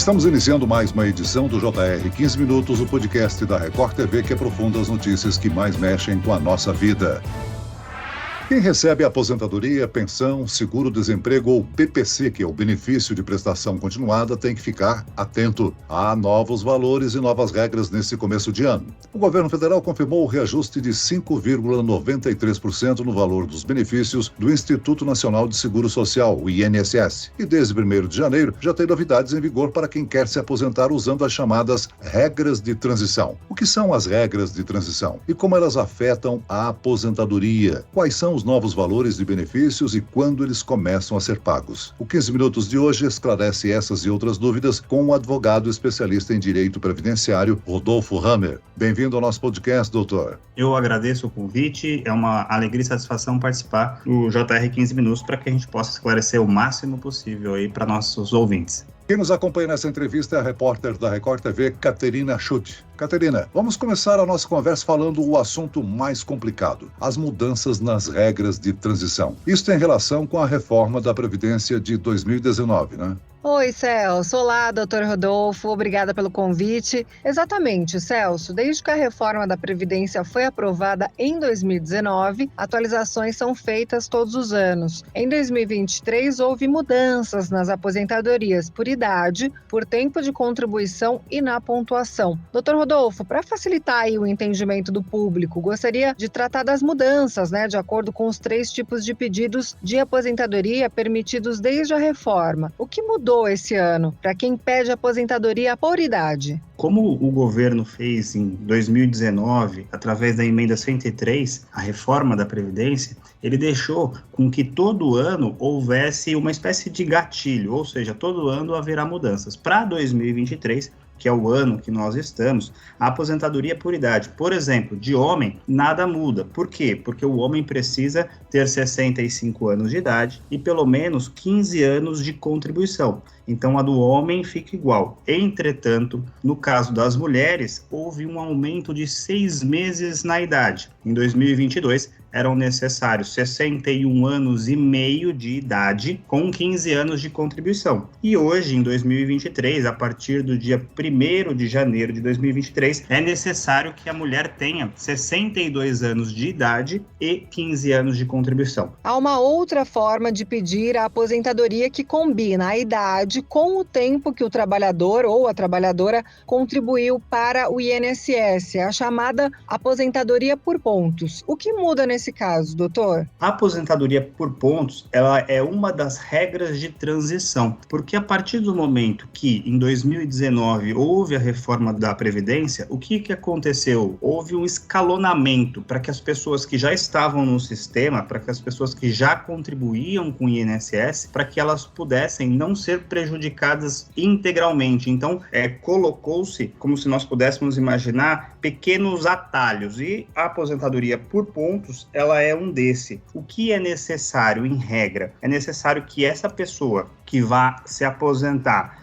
Estamos iniciando mais uma edição do JR 15 Minutos, o podcast da Record TV que aprofunda as notícias que mais mexem com a nossa vida. Quem recebe aposentadoria, pensão, seguro-desemprego ou BPC, que é o benefício de prestação continuada, tem que ficar atento. Há novos valores e novas regras nesse começo de ano. O governo federal confirmou o reajuste de 5,93% no valor dos benefícios do Instituto Nacional de Seguro Social, o INSS. E desde 1º de janeiro já tem novidades em vigor para quem quer se aposentar usando as chamadas regras de transição. O que são as regras de transição? E como elas afetam a aposentadoria? Quais são os novos valores de benefícios e quando eles começam a ser pagos? O 15 Minutos de hoje esclarece essas e outras dúvidas com o advogado especialista em direito previdenciário, Rodolfo Hammer. Bem-vindo ao nosso podcast, doutor. Eu agradeço o convite, é uma alegria e satisfação participar do JR 15 Minutos para que a gente possa esclarecer o máximo possível aí para nossos ouvintes. Quem nos acompanha nessa entrevista é a repórter da Record TV, Caterina Schutt. Caterina, vamos começar a nossa conversa falando o assunto mais complicado, as mudanças nas regras de transição. Isso tem relação com a reforma da Previdência de 2019, né? Oi, Celso. Olá, doutor Rodolfo. Obrigada pelo convite. Exatamente, Celso. Desde que a reforma da Previdência foi aprovada em 2019, atualizações são feitas todos os anos. Em 2023, houve mudanças nas aposentadorias por idade, por tempo de contribuição e na pontuação. Doutor Rodolfo, para facilitar aí o entendimento do público, gostaria de tratar das mudanças, de acordo com os 3 tipos de pedidos de aposentadoria permitidos desde a reforma. O que mudou esse ano para quem pede aposentadoria por idade? Como o governo fez em 2019, através da emenda 103, a reforma da Previdência, ele deixou com que todo ano houvesse uma espécie de gatilho, ou seja, todo ano haverá mudanças. Para 2023, que é o ano que nós estamos, a aposentadoria por idade, por exemplo, de homem, nada muda. Por quê? Porque o homem precisa ter 65 anos de idade e pelo menos 15 anos de contribuição. Então, a do homem fica igual. Entretanto, no caso das mulheres, houve um aumento de 6 meses na idade. Em 2022, eram necessários 61 anos e meio de idade com 15 anos de contribuição. E hoje, em 2023, a partir do dia 1º de janeiro de 2023, é necessário que a mulher tenha 62 anos de idade e 15 anos de contribuição. Há uma outra forma de pedir a aposentadoria que combina a idade com o tempo que o trabalhador ou a trabalhadora contribuiu para o INSS, a chamada aposentadoria por pontos. O que muda nesse caso, doutor? A aposentadoria por pontos, ela é uma das regras de transição, porque a partir do momento que, em 2019, houve a reforma da Previdência, o que aconteceu? Houve um escalonamento para que as pessoas que já estavam no sistema, para que as pessoas que já contribuíam com o INSS, para que elas pudessem não ser prejudicadas integralmente. Então, colocou-se, como se nós pudéssemos imaginar, pequenos atalhos, e a aposentadoria por pontos, ela é um desse. O que é necessário, em regra? É necessário que essa pessoa que vá se aposentar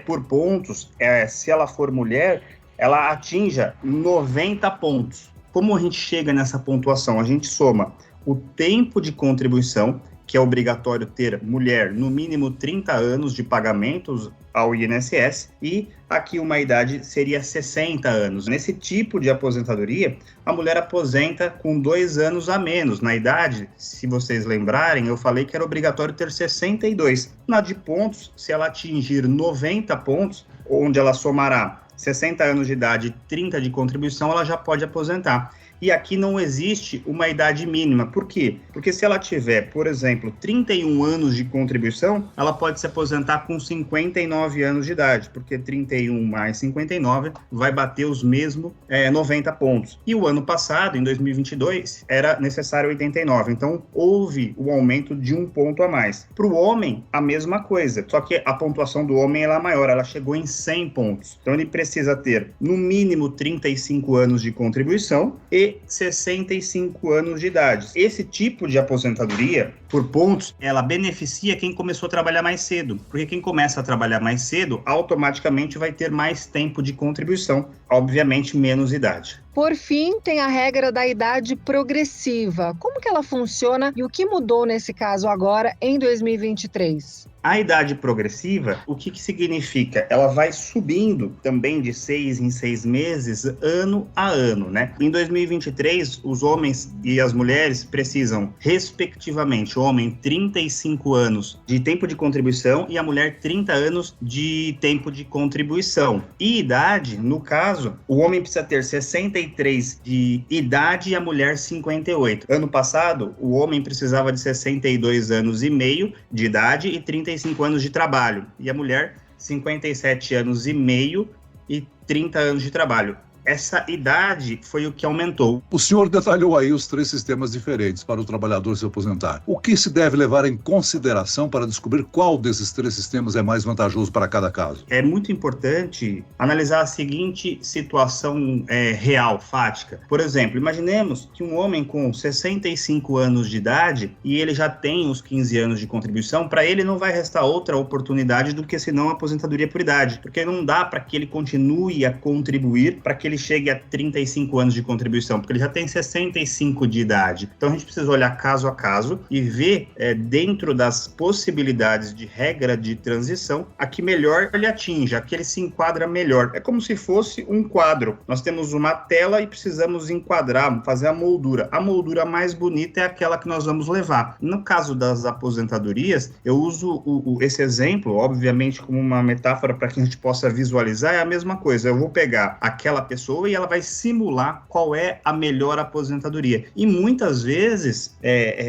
por pontos, se ela for mulher, ela atinja 90 pontos. Como a gente chega nessa pontuação? A gente soma o tempo de contribuição, que é obrigatório ter mulher no mínimo 30 anos de pagamentos ao INSS, e aqui uma idade seria 60 anos. Nesse tipo de aposentadoria, a mulher aposenta com 2 anos a menos. Na idade, se vocês lembrarem, eu falei que era obrigatório ter 62. Na de pontos, se ela atingir 90 pontos, onde ela somará 60 anos de idade e 30 de contribuição, ela já pode aposentar. E aqui não existe uma idade mínima. Por quê? Porque se ela tiver, por exemplo, 31 anos de contribuição, ela pode se aposentar com 59 anos de idade, porque 31 mais 59 vai bater os mesmos 90 pontos. E o ano passado, em 2022, era necessário 89. Então, houve o aumento de 1 ponto a mais. Para o homem, a mesma coisa. Só que a pontuação do homem ela é maior, ela chegou em 100 pontos. Então, ele precisa ter, no mínimo, 35 anos de contribuição e 65 anos de idade. Esse tipo de aposentadoria por pontos, ela beneficia quem começou a trabalhar mais cedo, porque quem começa a trabalhar mais cedo, automaticamente vai ter mais tempo de contribuição, obviamente menos idade. Por fim, tem a regra da idade progressiva. Como que ela funciona e o que mudou nesse caso agora em 2023? A idade progressiva, o que significa? Ela vai subindo também de 6 em 6 meses, ano a ano, né? Em 2023, os homens e as mulheres precisam, respectivamente, o homem 35 anos de tempo de contribuição e a mulher 30 anos de tempo de contribuição. E idade, no caso, o homem precisa ter 63 de idade e a mulher 58. Ano passado, o homem precisava de 62 anos e meio de idade e 35 anos de trabalho, e a mulher 57 anos e meio e 30 anos de trabalho. Essa idade foi o que aumentou. O senhor detalhou aí os 3 sistemas diferentes para o trabalhador se aposentar. O que se deve levar em consideração para descobrir qual desses 3 sistemas é mais vantajoso para cada caso? É muito importante analisar a seguinte situação real, fática. Por exemplo, imaginemos que um homem com 65 anos de idade e ele já tem os 15 anos de contribuição, para ele não vai restar outra oportunidade do que senão a aposentadoria por idade, porque não dá para que ele continue a contribuir para que ele chegue a 35 anos de contribuição, porque ele já tem 65 de idade. Então a gente precisa olhar caso a caso e ver dentro das possibilidades de regra de transição a que melhor ele atinge, a que ele se enquadra melhor. É como se fosse um quadro. Nós temos uma tela e precisamos enquadrar, fazer a moldura. A moldura mais bonita é aquela que nós vamos levar. No caso das aposentadorias, eu uso esse exemplo, obviamente, como uma metáfora para que a gente possa visualizar, é a mesma coisa. Eu vou pegar aquela pessoa e ela vai simular qual é a melhor aposentadoria. E muitas vezes,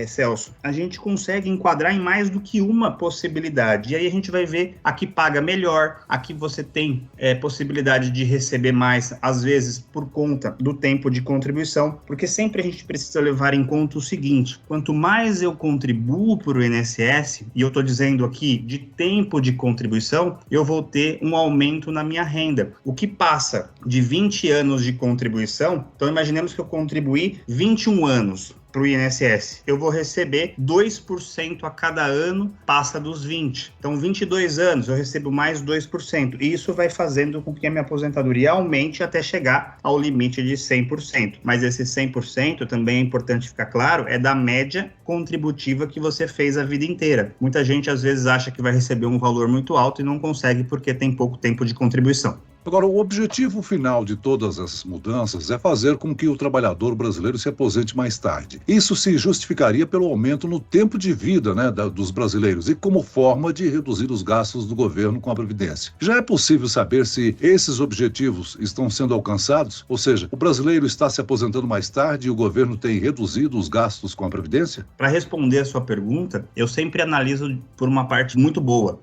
Celso, a gente consegue enquadrar em mais do que uma possibilidade. E aí a gente vai ver a que paga melhor, a que você tem possibilidade de receber mais, às vezes por conta do tempo de contribuição, porque sempre a gente precisa levar em conta o seguinte: quanto mais eu contribuo para o INSS, e eu estou dizendo aqui de tempo de contribuição, eu vou ter um aumento na minha renda. O que passa de 20 anos de contribuição, então imaginemos que eu contribuí 21 anos para o INSS, eu vou receber 2% a cada ano, passa dos 20. Então, 22 anos, eu recebo mais 2%. E isso vai fazendo com que a minha aposentadoria aumente até chegar ao limite de 100%. Mas esse 100%, também é importante ficar claro, é da média contributiva que você fez a vida inteira. Muita gente, às vezes, acha que vai receber um valor muito alto e não consegue porque tem pouco tempo de contribuição. Agora, o objetivo final de todas essas mudanças é fazer com que o trabalhador brasileiro se aposente mais tarde. Isso se justificaria pelo aumento no tempo de vida, dos brasileiros e como forma de reduzir os gastos do governo com a Previdência. Já é possível saber se esses objetivos estão sendo alcançados? Ou seja, o brasileiro está se aposentando mais tarde e o governo tem reduzido os gastos com a Previdência? Para responder a sua pergunta, eu sempre analiso por uma parte muito boa.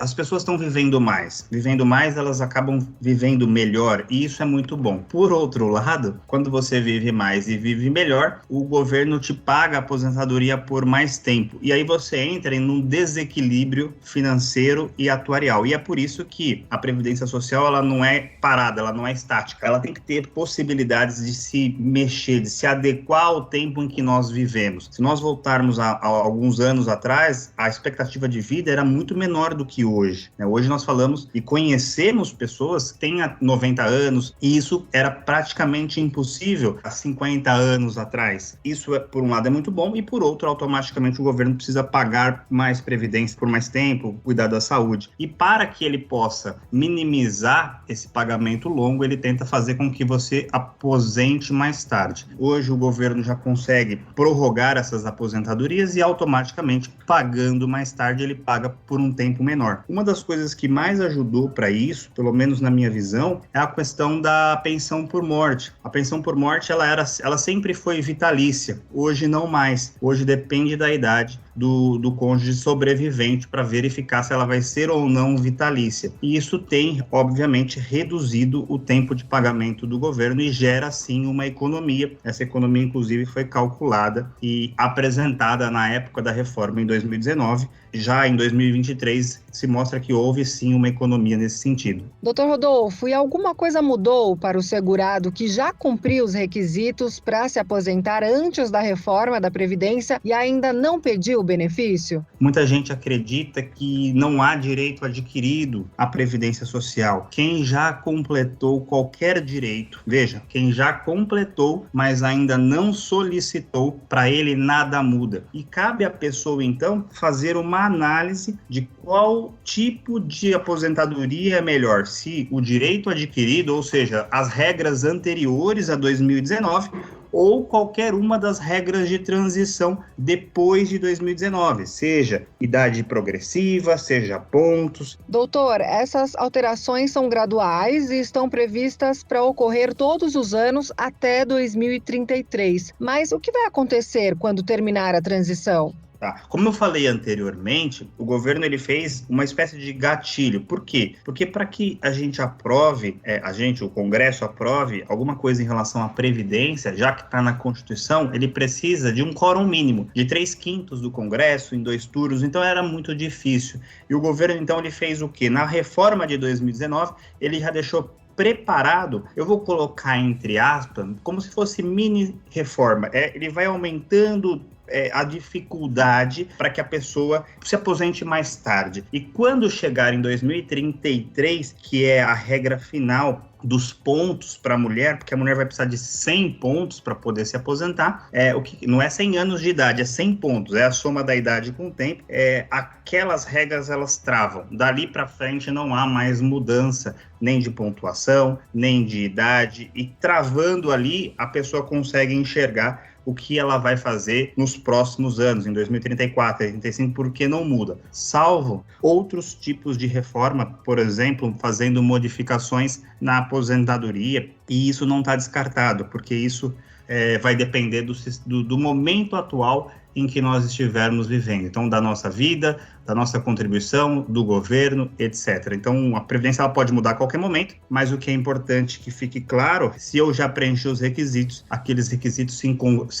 As pessoas estão vivendo mais. Vivendo mais, elas acabam vivendo melhor, e isso é muito bom. Por outro lado, quando você vive mais e vive melhor, o governo te paga a aposentadoria por mais tempo, e aí você entra em um desequilíbrio financeiro e atuarial, e é por isso que a Previdência Social, ela não é parada, ela não é estática, ela tem que ter possibilidades de se mexer, de se adequar ao tempo em que nós vivemos. Se nós voltarmos a alguns anos atrás, a expectativa de vida era muito menor do que hoje, né? Hoje nós falamos e conhecemos pessoas que têm 90 anos, e isso era praticamente impossível há 50 anos atrás. Isso, por um lado, é muito bom, e por outro, automaticamente o governo precisa pagar mais previdência por mais tempo, cuidar da saúde. E para que ele possa minimizar esse pagamento longo, ele tenta fazer com que você aposente mais tarde. Hoje o governo já consegue prorrogar essas aposentadorias e automaticamente, pagando mais tarde, ele paga por um tempo menor. Uma das coisas que mais ajudou para isso, pelo menos na minha visão, é a questão da pensão por morte. A pensão por morte, ela sempre foi vitalícia. Hoje não mais. Hoje depende da idade do cônjuge sobrevivente para verificar se ela vai ser ou não vitalícia. E isso tem, obviamente, reduzido o tempo de pagamento do governo e gera, sim, uma economia. Essa economia, inclusive, foi calculada e apresentada na época da reforma em 2019. Já em 2023, se mostra que houve, sim, uma economia nesse sentido. Doutor Rodolfo, e alguma coisa mudou para o segurado que já cumpriu os requisitos para se aposentar antes da reforma da Previdência e ainda não pediu benefício? Muita gente acredita que não há direito adquirido à Previdência Social. Quem já completou qualquer direito, veja, quem já completou, mas ainda não solicitou, para ele nada muda. E cabe à pessoa, então, fazer uma análise de qual tipo de aposentadoria é melhor, se o direito adquirido, ou seja, as regras anteriores a 2019, ou qualquer uma das regras de transição depois de 2019, seja idade progressiva, seja pontos. Doutor, essas alterações são graduais e estão previstas para ocorrer todos os anos até 2033. Mas o que vai acontecer quando terminar a transição? Como eu falei anteriormente, o governo ele fez uma espécie de gatilho. Por quê? Porque para que a gente aprove, o Congresso aprove alguma coisa em relação à Previdência, já que está na Constituição, ele precisa de um quórum mínimo, de 3/5 do Congresso, em 2 turnos, então era muito difícil. E o governo, então, ele fez o quê? Na reforma de 2019, ele já deixou preparado, eu vou colocar entre aspas, como se fosse mini reforma. Ele vai aumentando a dificuldade para que a pessoa se aposente mais tarde. E quando chegar em 2033, que é a regra final dos pontos para a mulher, porque a mulher vai precisar de 100 pontos para poder se aposentar, não é 100 anos de idade, é 100 pontos, é a soma da idade com o tempo, aquelas regras elas travam, dali para frente não há mais mudança, nem de pontuação, nem de idade, e travando ali, a pessoa consegue enxergar o que ela vai fazer nos próximos anos, em 2034, 2035, porque não muda. Salvo outros tipos de reforma, por exemplo, fazendo modificações na aposentadoria, e isso não está descartado, porque isso vai depender do momento atual em que nós estivermos vivendo. Então, da nossa vida, da nossa contribuição, do governo, etc. Então, a Previdência ela pode mudar a qualquer momento, mas o que é importante que fique claro, se eu já preenchi os requisitos, aqueles requisitos se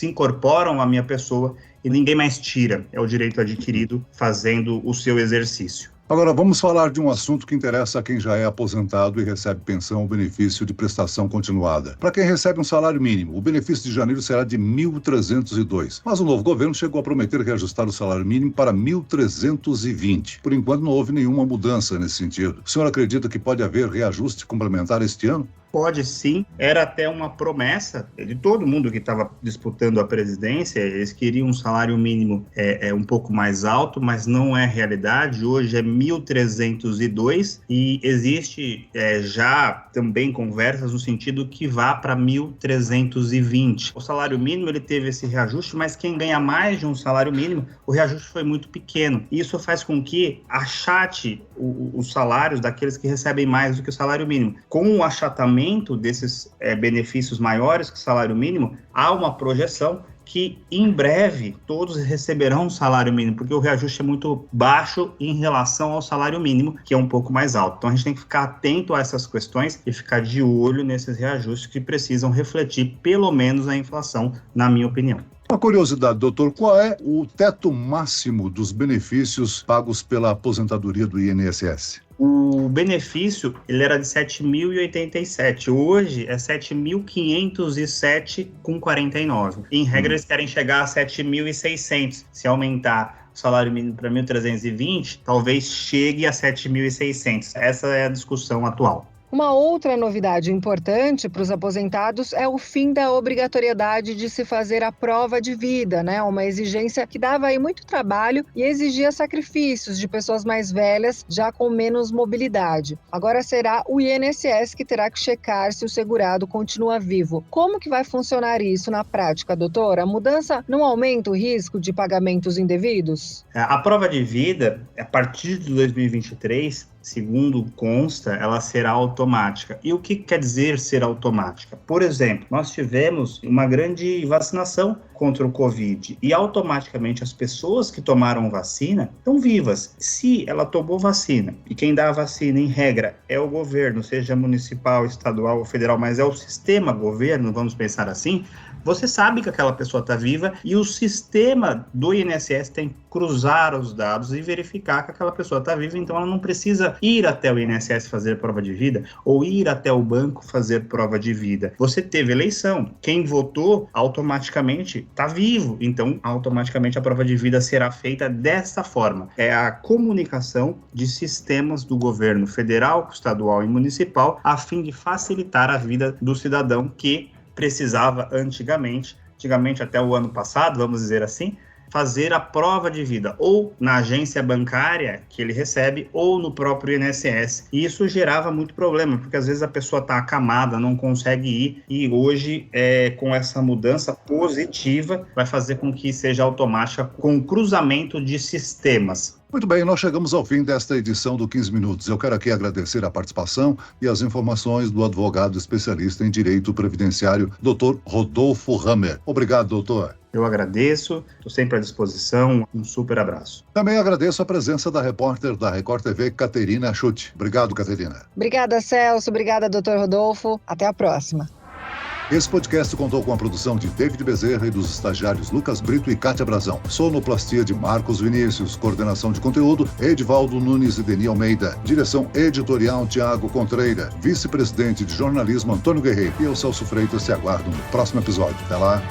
incorporam à minha pessoa e ninguém mais tira. É o direito adquirido fazendo o seu exercício. Agora, vamos falar de um assunto que interessa a quem já é aposentado e recebe pensão ou benefício de prestação continuada. Para quem recebe um salário mínimo, o benefício de janeiro será de R$ 1.302. Mas o novo governo chegou a prometer reajustar o salário mínimo para R$ 1.320. Por enquanto, não houve nenhuma mudança nesse sentido. O senhor acredita que pode haver reajuste complementar este ano? Pode sim, era até uma promessa de todo mundo que estava disputando a presidência, eles queriam um salário mínimo um pouco mais alto, mas não é realidade, hoje é 1.302 e existe já também conversas no sentido que vá para 1.320. O salário mínimo ele teve esse reajuste, mas quem ganha mais de um salário mínimo, o reajuste foi muito pequeno. Isso faz com que achate os salários daqueles que recebem mais do que o salário mínimo. Com o achatamento desses benefícios maiores que o salário mínimo, há uma projeção que em breve todos receberão um salário mínimo, porque o reajuste é muito baixo em relação ao salário mínimo, que é um pouco mais alto. Então a gente tem que ficar atento a essas questões e ficar de olho nesses reajustes que precisam refletir pelo menos a inflação, na minha opinião. Uma curiosidade, doutor, qual é o teto máximo dos benefícios pagos pela aposentadoria do INSS? O benefício ele era de 7.087, hoje é 7.507,49. Em regra, eles querem chegar a 7.600. Se aumentar o salário mínimo para 1.320, talvez chegue a 7.600. Essa é a discussão atual. Uma outra novidade importante para os aposentados é o fim da obrigatoriedade de se fazer a prova de vida, né? Uma exigência que dava aí muito trabalho e exigia sacrifícios de pessoas mais velhas, já com menos mobilidade. Agora será o INSS que terá que checar se o segurado continua vivo. Como que vai funcionar isso na prática, doutor? A mudança não aumenta o risco de pagamentos indevidos? A prova de vida, a partir de 2023, segundo consta, ela será automática. E o que quer dizer ser automática? Por exemplo, nós tivemos uma grande vacinação contra o Covid e automaticamente as pessoas que tomaram vacina estão vivas. Se ela tomou vacina, e quem dá a vacina em regra é o governo, seja municipal, estadual ou federal, mas é o sistema governo, vamos pensar assim, você sabe que aquela pessoa está viva e o sistema do INSS tem que cruzar os dados e verificar que aquela pessoa está viva, então ela não precisa ir até o INSS fazer prova de vida ou ir até o banco fazer prova de vida. Você teve eleição, quem votou automaticamente está vivo, então automaticamente a prova de vida será feita dessa forma. É a comunicação de sistemas do governo federal, estadual e municipal, a fim de facilitar a vida do cidadão que precisava antigamente até o ano passado, vamos dizer assim, fazer a prova de vida ou na agência bancária que ele recebe ou no próprio INSS. E isso gerava muito problema, porque às vezes a pessoa está acamada, não consegue ir, e hoje, com essa mudança positiva, vai fazer com que seja automática com cruzamento de sistemas. Muito bem, nós chegamos ao fim desta edição do 15 Minutos. Eu quero aqui agradecer a participação e as informações do advogado especialista em direito previdenciário, Dr. Rodolfo Hammer. Obrigado, doutor. Eu agradeço, estou sempre à disposição, um super abraço. Também agradeço a presença da repórter da Record TV, Caterina Schutt. Obrigado, Caterina. Obrigada, Celso. Obrigada, doutor Rodolfo. Até a próxima. Esse podcast contou com a produção de David Bezerra e dos estagiários Lucas Brito e Kátia Brazão. Sonoplastia de Marcos Vinícius. Coordenação de conteúdo, Edivaldo Nunes e Deni Almeida. Direção editorial, Tiago Contreira. Vice-presidente de jornalismo, Antônio Guerreiro. E eu, Celso Freitas, te aguardo no próximo episódio. Até lá.